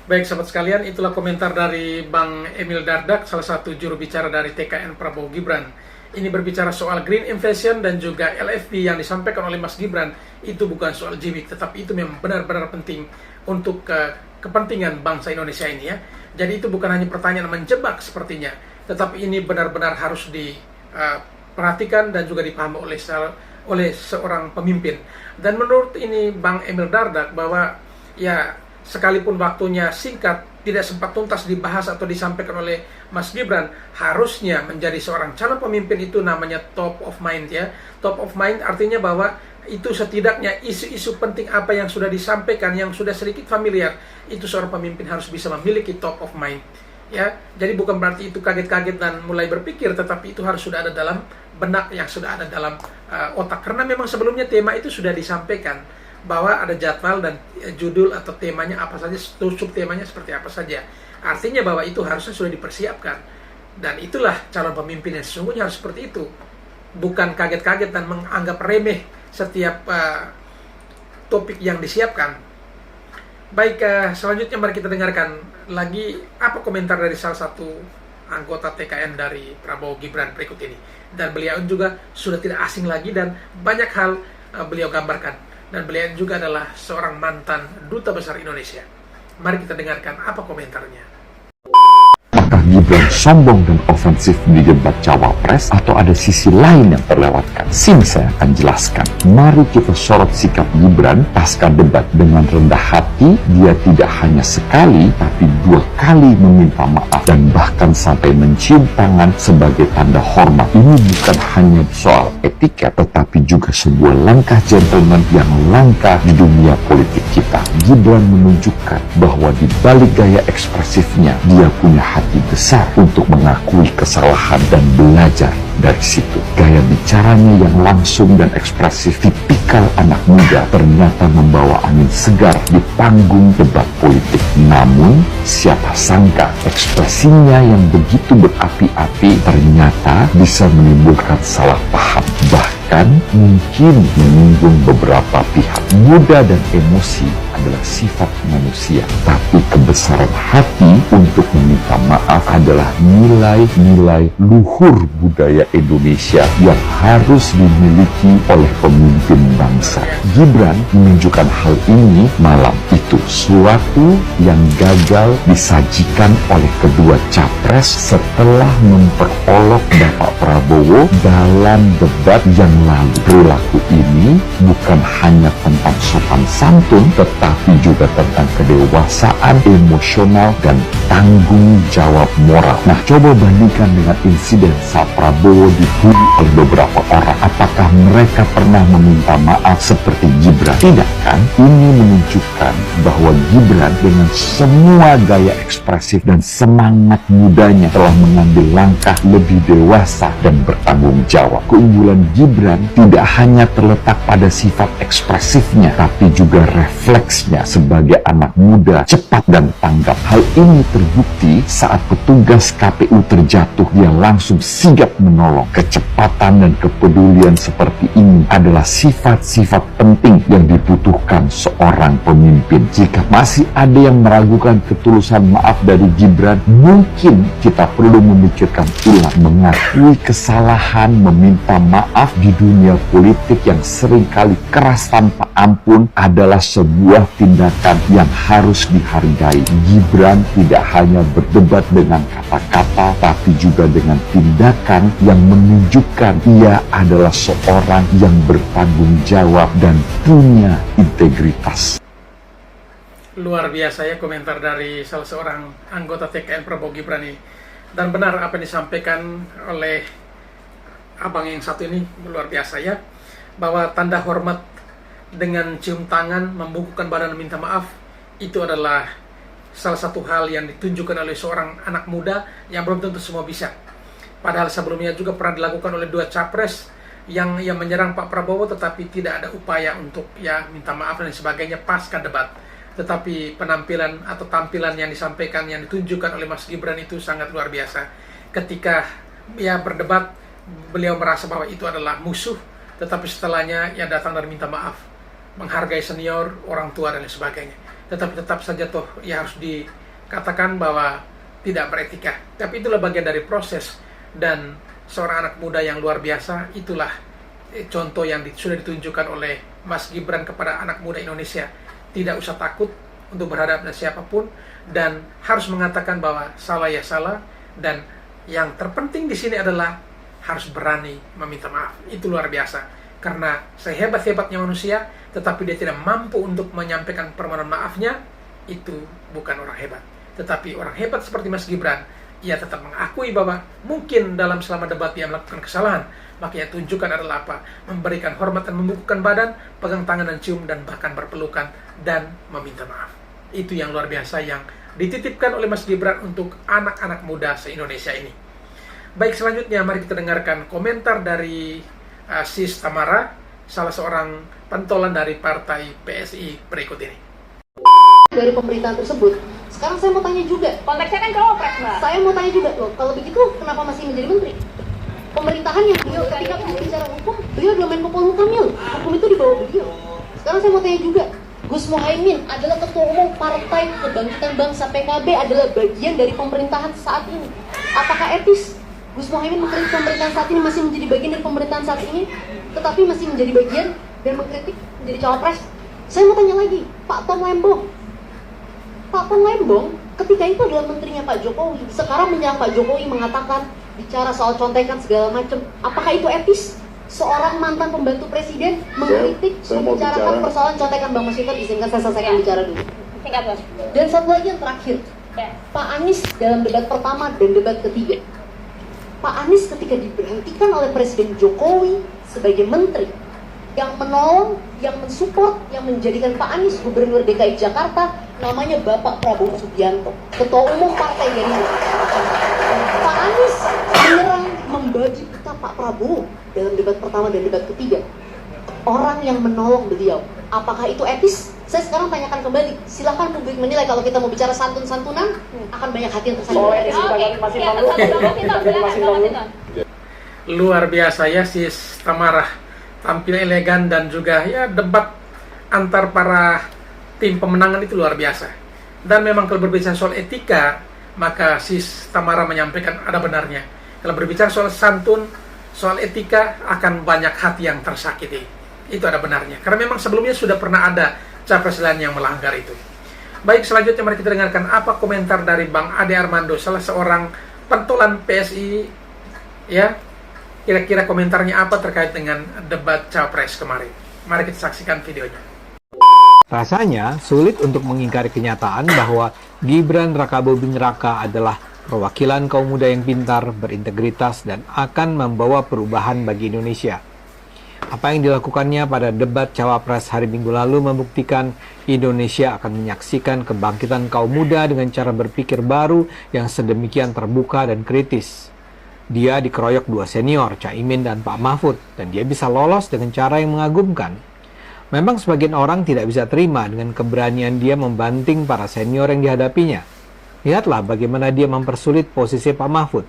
Baik sahabat sekalian, itulah komentar dari Bang Emil Dardak, salah satu juru bicara dari TKN Prabowo Gibran, ini berbicara soal green invasion dan juga LFP yang disampaikan oleh Mas Gibran, itu bukan soal gimmick, tetapi itu memang benar-benar penting untuk kepentingan bangsa Indonesia ini ya. Jadi itu bukan hanya pertanyaan menjebak sepertinya, tetapi ini benar-benar harus diperhatikan dan juga dipahami oleh seorang pemimpin. Dan menurut ini Bang Emil Dardak bahwa ya sekalipun waktunya singkat, tidak sempat tuntas dibahas atau disampaikan oleh Mas Gibran, harusnya menjadi seorang calon pemimpin itu namanya top of mind ya. Top of mind artinya bahwa itu setidaknya isu-isu penting apa yang sudah disampaikan, yang sudah sedikit familiar, itu seorang pemimpin harus bisa memiliki top of mind ya. Jadi bukan berarti itu kaget-kaget dan mulai berpikir, tetapi itu harus sudah ada dalam benak, yang sudah ada dalam otak, karena memang sebelumnya tema itu sudah disampaikan bahwa ada jadwal dan judul atau temanya apa saja, subtemanya seperti apa saja. Artinya bahwa itu harusnya sudah dipersiapkan, dan itulah calon pemimpin yang sesungguhnya harus seperti itu, bukan kaget-kaget dan menganggap remeh setiap topik yang disiapkan. Baik, selanjutnya mari kita dengarkan lagi apa komentar dari salah satu anggota TKN dari Prabowo Gibran berikut ini. Dan beliau juga sudah tidak asing lagi dan banyak hal beliau gambarkan. Dan beliau juga adalah seorang mantan duta besar Indonesia. Mari kita dengarkan apa komentarnya. Apakah Gibran sombong dan ofensif di debat cawapres atau ada sisi lain yang terlewatkan? Sini saya akan jelaskan. Mari kita sorot sikap Gibran pasca debat. Dengan rendah hati, dia tidak hanya sekali tapi 2 kali meminta maaf dan bahkan sampai mencium tangan sebagai tanda hormat. Ini bukan hanya soal etika, tetapi juga sebuah langkah gentleman yang langka di dunia politik kita. Gibran menunjukkan bahwa di balik gaya ekspresifnya, dia punya hati besar untuk mengakui kesalahan dan belajar dari situ. Gaya bicaranya yang langsung dan ekspresif tipikal anak muda ternyata membawa angin segar di panggung debat politik. Namun, siapa sangka ekspresinya yang begitu berapi-api ternyata bisa menimbulkan salah paham, bahkan mungkin menyinggung beberapa pihak. Muda dan emosi adalah sifat manusia, tapi kebesaran hati untuk meminta maaf adalah nilai-nilai luhur budaya Indonesia yang harus dimiliki oleh pemimpin bangsa. Gibran menunjukkan hal ini malam itu, suatu yang gagal disajikan oleh kedua capres setelah memperolok Bapak Prabowo dalam debat yang lalu. Perilaku ini bukan hanya tentang sopan santun, tetapi juga tentang kedewasaan emosional dan tanggung jawab moral. Nah, coba bandingkan dengan insiden saat Prabowo dibully oleh beberapa orang. Apakah mereka pernah meminta maaf seperti Gibran? Tidak kan? Ini menunjukkan bahwa Gibran dengan semua gaya ekspresif dan semangat mudanya telah mengambil langkah lebih dewasa dan bertanggung jawab. Keunggulan Gibran tidak hanya terletak pada sifat ekspresifnya, tapi juga refleksnya sebagai anak muda, cepat dan tanggap. Hal ini terbukti saat petugas KPU terjatuh, dia langsung sigap menolong. Kecepatan dan kepedulian seperti ini adalah sifat-sifat penting yang dibutuhkan seorang pemimpin. Jika masih ada yang meragukan ketulusan maaf dari Gibran, mungkin kita perlu memikirkan ulang. Mengakui kesalahan, meminta maaf di dunia politik yang seringkali keras tanpa ampun adalah sebuah tindakan yang harus dihargai. Gibran tidak hanya berdebat dengan kata-kata, tapi juga dengan tindakan yang menunjukkan ia adalah seorang yang bertanggung jawab dan punya integritas. Luar biasa ya komentar dari salah seorang anggota TKN Prabowo Gibran ini. Dan benar apa yang disampaikan oleh abang yang satu ini, luar biasa ya, bahwa tanda hormat dengan cium tangan, membukukan badan minta maaf, itu adalah salah satu hal yang ditunjukkan oleh seorang anak muda yang belum tentu semua bisa. Padahal sebelumnya juga pernah dilakukan oleh 2 capres yang menyerang Pak Prabowo, tetapi tidak ada upaya untuk ya minta maaf dan sebagainya pasca debat. Tetapi penampilan atau tampilan yang disampaikan, yang ditunjukkan oleh Mas Gibran itu sangat luar biasa. Ketika ya berdebat, beliau merasa bahwa itu adalah musuh, tetapi setelahnya ya datang dan minta maaf, menghargai senior, orang tua dan sebagainya. Tetapi tetap saja toh ya harus dikatakan bahwa tidak beretika. Tapi itulah bagian dari proses, dan seorang anak muda yang luar biasa. Itulah contoh yang sudah ditunjukkan oleh Mas Gibran kepada anak muda Indonesia. Tidak usah takut untuk berhadapan dengan siapapun, dan harus mengatakan bahwa salah ya salah, dan yang terpenting di sini adalah harus berani meminta maaf. Itu luar biasa, karena sehebat-hebatnya manusia tetapi dia tidak mampu untuk menyampaikan permohonan maafnya, itu bukan orang hebat. Tetapi orang hebat seperti Mas Gibran, ia tetap mengakui bahwa mungkin dalam selama debat dia melakukan kesalahan, maka yang tunjukkan adalah apa? Memberikan hormat dan membukukan badan, pegang tangan dan cium, dan bahkan berpelukan dan meminta maaf. Itu yang luar biasa yang dititipkan oleh Mas Gibran untuk anak-anak muda se-Indonesia ini. Baik, selanjutnya mari kita dengarkan komentar dari Sis Tamara, salah seorang pentolan dari partai PSI berikut ini. Dari pemerintahan tersebut, sekarang saya mau tanya juga. Konteksnya kan cawapres, Mbak. Saya mau tanya juga loh, kalau begitu kenapa masih menjadi menteri? Pemerintahan yang beliau ketika bicara hukum, beliau adalah Menko Polhukam, hukum itu di bawah beliau. Sekarang saya mau tanya juga, Gus Muhaimin adalah Ketua Umum Partai Kebangkitan Bangsa PKB, adalah bagian dari pemerintahan saat ini. Apakah etis Gus Muhaimin mengkritik pemerintahan saat ini, masih menjadi bagian dari pemerintahan saat ini, tetapi masih menjadi bagian dan mengkritik menjadi cawapres? Saya mau tanya lagi, Pak Tom Lembong. Pak Tom Lembong ketika itu adalah menterinya Pak Jokowi, sekarang menyerang Pak Jokowi, mengatakan bicara soal contekan segala macam. Apakah itu etis? Seorang mantan pembantu presiden mengkritik, membicarakan persoalan contekan. Bang Mas Hinton, izinkan saya selesaikan bicara dulu. Singkat, Mas. Dan satu lagi yang terakhir, Pak Anies dalam debat pertama dan debat ketiga, Pak Anies ketika diberhentikan oleh Presiden Jokowi sebagai menteri, yang menolong, yang mensupport, yang menjadikan Pak Anies Gubernur DKI Jakarta namanya Bapak Prabowo Subianto, Ketua Umum Partai Gerindra. Pak Anies menyerang, membagi peta Pak Prabowo dalam debat pertama dan debat ketiga. Orang yang menolong beliau, apakah itu etis? Saya sekarang tanyakan kembali, silahkan publik menilai. Kalau kita mau bicara santun-santunan, akan banyak hati yang tersandung. Luar biasa ya Sis Tamara, tampil elegan dan juga ya debat antar para tim pemenangan itu luar biasa. Dan memang kalau berbicara soal etika, maka Sis Tamara menyampaikan ada benarnya. Kalau berbicara soal santun, soal etika, akan banyak hati yang tersakiti. Itu ada benarnya, karena memang sebelumnya sudah pernah ada capres lain yang melanggar itu. Baik, selanjutnya mari kita dengarkan apa komentar dari Bang Ade Armando, salah seorang pentolan PSI. Ya, kira-kira komentarnya apa terkait dengan debat capres kemarin. Mari kita saksikan videonya. Rasanya sulit untuk mengingkari kenyataan bahwa Gibran Rakabuming Raka adalah perwakilan kaum muda yang pintar, berintegritas, dan akan membawa perubahan bagi Indonesia. Apa yang dilakukannya pada debat Cawapres hari Minggu lalu membuktikan Indonesia akan menyaksikan kebangkitan kaum muda dengan cara berpikir baru yang sedemikian terbuka dan kritis. Dia dikeroyok dua senior, Caimin dan Pak Mahfud, dan dia bisa lolos dengan cara yang mengagumkan. Memang sebagian orang tidak bisa terima dengan keberanian dia membanting para senior yang dihadapinya. Lihatlah bagaimana dia mempersulit posisi Pak Mahfud.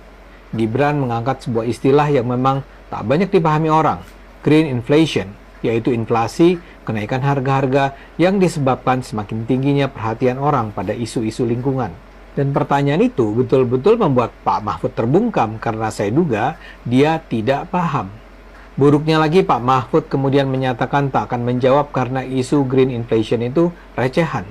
Gibran mengangkat sebuah istilah yang memang tak banyak dipahami orang, green inflation, yaitu inflasi, kenaikan harga-harga yang disebabkan semakin tingginya perhatian orang pada isu-isu lingkungan. Dan pertanyaan itu betul-betul membuat Pak Mahfud terbungkam karena saya duga dia tidak paham. Buruknya lagi Pak Mahfud kemudian menyatakan tak akan menjawab karena isu green inflation itu recehan.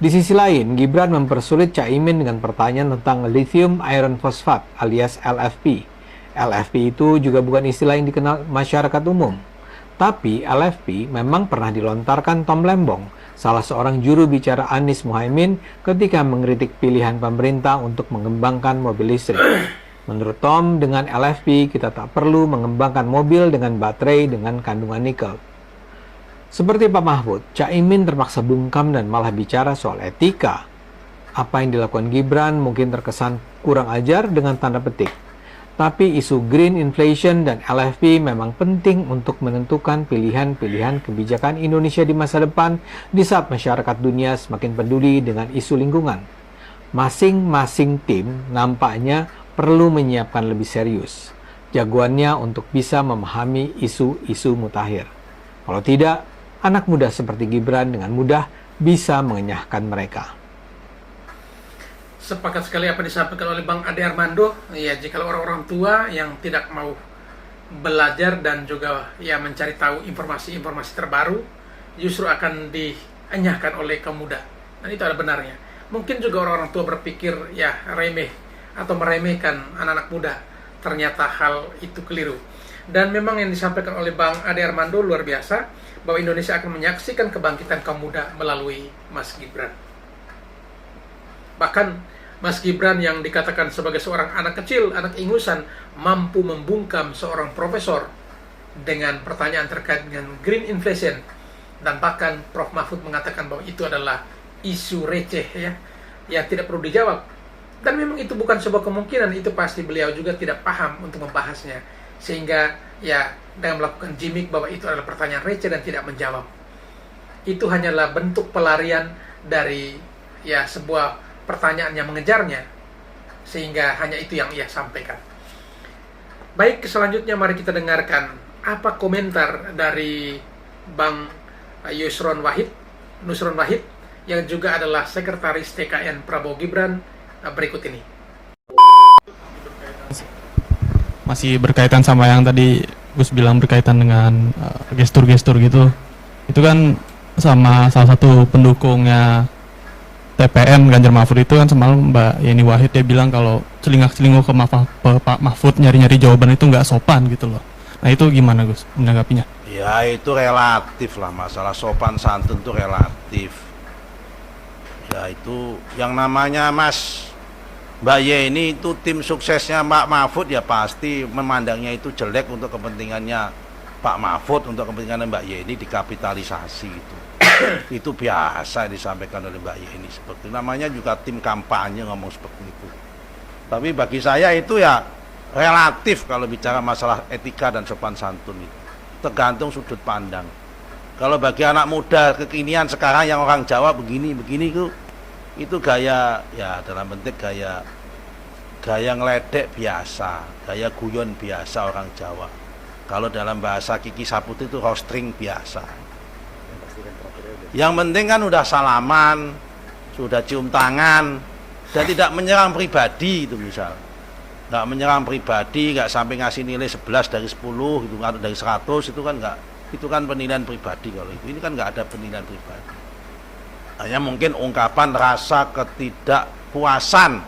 Di sisi lain, Gibran mempersulit Caimin dengan pertanyaan tentang lithium iron phosphate alias LFP. LFP itu juga bukan istilah yang dikenal masyarakat umum. Tapi LFP memang pernah dilontarkan Tom Lembong, salah seorang juru bicara Anies Muhaimin ketika mengkritik pilihan pemerintah untuk mengembangkan mobil listrik. Menurut Tom, dengan LFP kita tak perlu mengembangkan mobil dengan baterai dengan kandungan nikel. Seperti Pak Mahfud, Caimin terpaksa bungkam dan malah bicara soal etika. Apa yang dilakukan Gibran mungkin terkesan kurang ajar dengan tanda petik. Tapi isu green inflation dan LFP memang penting untuk menentukan pilihan-pilihan kebijakan Indonesia di masa depan di saat masyarakat dunia semakin peduli dengan isu lingkungan. Masing-masing tim nampaknya perlu menyiapkan lebih serius jagoannya untuk bisa memahami isu-isu mutakhir. Kalau tidak, anak muda seperti Gibran dengan mudah bisa mengenyahkan mereka. sepakat sekali apa disampaikan oleh Bang Ade Armando. Ya, jika orang-orang tua yang tidak mau belajar dan juga ya mencari tahu informasi-informasi terbaru, justru akan dienyahkan oleh kaum muda. Dan itu ada benarnya. Mungkin juga orang-orang tua berpikir ya remeh atau meremehkan anak-anak muda. Ternyata hal itu keliru. Dan memang yang disampaikan oleh Bang Ade Armando luar biasa, bahwa Indonesia akan menyaksikan kebangkitan kaum muda melalui Mas Gibran. Bahkan Mas Gibran yang dikatakan sebagai seorang anak kecil, anak ingusan, mampu membungkam seorang profesor dengan pertanyaan terkait dengan green inflation. Dan bahkan Prof. Mahfud mengatakan bahwa itu adalah isu receh ya, yang tidak perlu dijawab. Dan memang itu bukan sebuah kemungkinan, itu pasti beliau juga tidak paham untuk membahasnya. Sehingga ya dengan melakukan gimmick bahwa itu adalah pertanyaan receh dan tidak menjawab. Itu hanyalah bentuk pelarian dari ya sebuah pertanyaan yang mengejarnya, sehingga hanya itu yang ia sampaikan. Baik, selanjutnya mari kita dengarkan apa komentar dari Bang Nusron Wahid yang juga adalah Sekretaris TKN Prabowo Gibran berikut ini. Masih berkaitan sama yang tadi Gus bilang berkaitan dengan gestur-gestur gitu. Itu kan sama salah satu pendukungnya TPN Ganjar Mahfud itu kan semalam Mbak Yeni Wahid dia bilang kalau celingak-celinguk ke Pak Mahfud nyari-nyari jawaban itu nggak sopan gitu loh. Nah itu gimana Gus menanggapinya? Ya itu relatif lah, masalah sopan santun itu relatif. Ya itu yang namanya Mbak Yeni itu tim suksesnya Pak Mahfud ya pasti memandangnya itu jelek untuk kepentingannya Pak Mahfud, untuk kepentingan Mbak Yeni dikapitalisasi itu. Itu biasa disampaikan oleh Mbak Yeni seperti namanya juga tim kampanye ngomong seperti itu. Tapi bagi saya itu ya relatif kalau bicara masalah etika dan sopan santun itu. Tergantung sudut pandang. Kalau bagi anak muda kekinian sekarang yang orang Jawa begini itu gaya ya dalam bentuk gaya ngeledek biasa, gaya guyon biasa orang Jawa. Kalau dalam bahasa Kiki Saputra itu roasting biasa. Yang penting kan udah salaman, sudah cium tangan, dan tidak menyerang pribadi itu misal. Nggak menyerang pribadi, nggak sampai ngasih nilai 11 dari 10, gitu, atau dari 100, itu kan nggak, itu kan penilaian pribadi kalau itu. Ini kan nggak ada penilaian pribadi. Hanya mungkin ungkapan rasa ketidakpuasan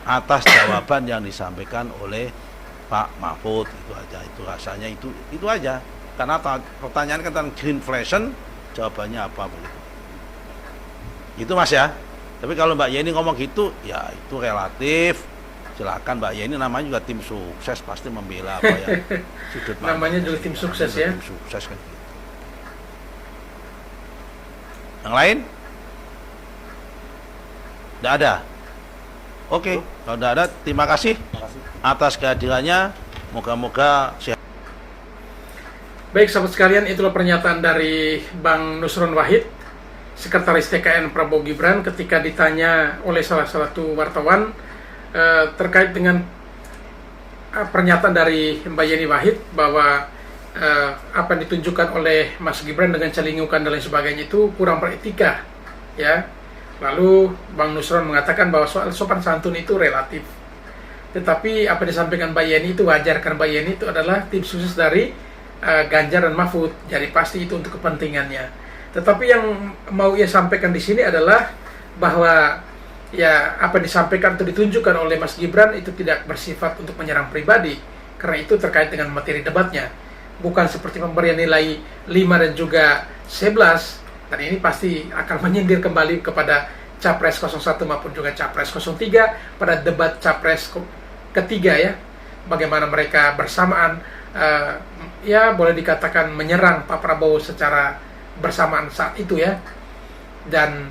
atas jawaban yang disampaikan oleh Pak Mahfud, itu aja, itu rasanya itu aja. Karena pertanyaan kan tentang greenflation, jawabannya apa begitu. Itu Mas ya. Tapi kalau Mbak Yeni ngomong gitu, ya itu relatif. Silakan Mbak Yeni namanya juga tim sukses pasti membela apa ya. Sudut namanya juga tim sukses ya. Tim sukses kan gitu. Yang lain? Tidak ada. Oke, kalau tidak ada, terima kasih atas kehadirannya. Moga-moga sehat. Baik sahabat sekalian, itulah pernyataan dari Bang Nusron Wahid, Sekretaris TKN Prabowo Gibran, ketika ditanya oleh salah satu wartawan terkait dengan pernyataan dari Mbak Yeni Wahid bahwa apa yang ditunjukkan oleh Mas Gibran dengan celingukan dan lain sebagainya itu kurang beretika, ya. Lalu Bang Nusron mengatakan bahwa soal sopan santun itu relatif. Tetapi apa yang disampaikan Mbak Yeni itu wajar, karena Mbak Yeni itu adalah tim sukses dari Ganjar dan Mahfud, jadi pasti itu untuk kepentingannya. Tetapi yang mau ia sampaikan di sini adalah bahwa ya apa yang disampaikan atau ditunjukkan oleh Mas Gibran itu tidak bersifat untuk menyerang pribadi, karena itu terkait dengan materi debatnya, bukan seperti pemberian nilai 5 dan juga 11. Dan ini pasti akan menyindir kembali kepada Capres 01 maupun juga Capres 03 pada debat Capres ketiga ya, bagaimana mereka bersamaan ya boleh dikatakan menyerang Pak Prabowo secara bersamaan saat itu ya, dan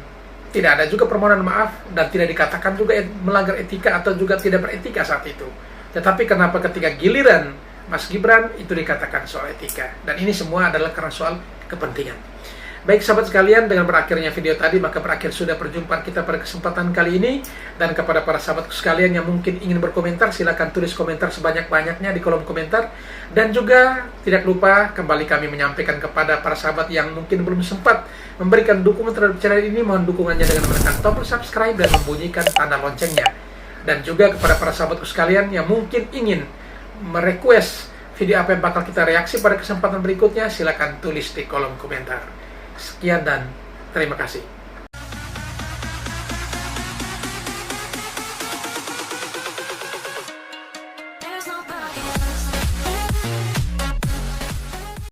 tidak ada juga permohonan maaf dan tidak dikatakan juga melanggar etika atau juga tidak beretika saat itu. Tetapi kenapa ketika giliran Mas Gibran itu dikatakan soal etika, dan ini semua adalah karena soal kepentingan. Baik sahabat sekalian, dengan berakhirnya video tadi maka berakhir sudah perjumpaan kita pada kesempatan kali ini. Dan kepada para sahabatku sekalian yang mungkin ingin berkomentar, silakan tulis komentar sebanyak-banyaknya di kolom komentar. Dan juga tidak lupa kembali kami menyampaikan kepada para sahabat yang mungkin belum sempat memberikan dukungan terhadap channel ini, mohon dukungannya dengan menekan tombol subscribe dan membunyikan tanda loncengnya. Dan juga kepada para sahabatku sekalian yang mungkin ingin merequest video apa yang bakal kita reaksi pada kesempatan berikutnya, silakan tulis di kolom komentar. Sekian dan terima kasih. There's nobody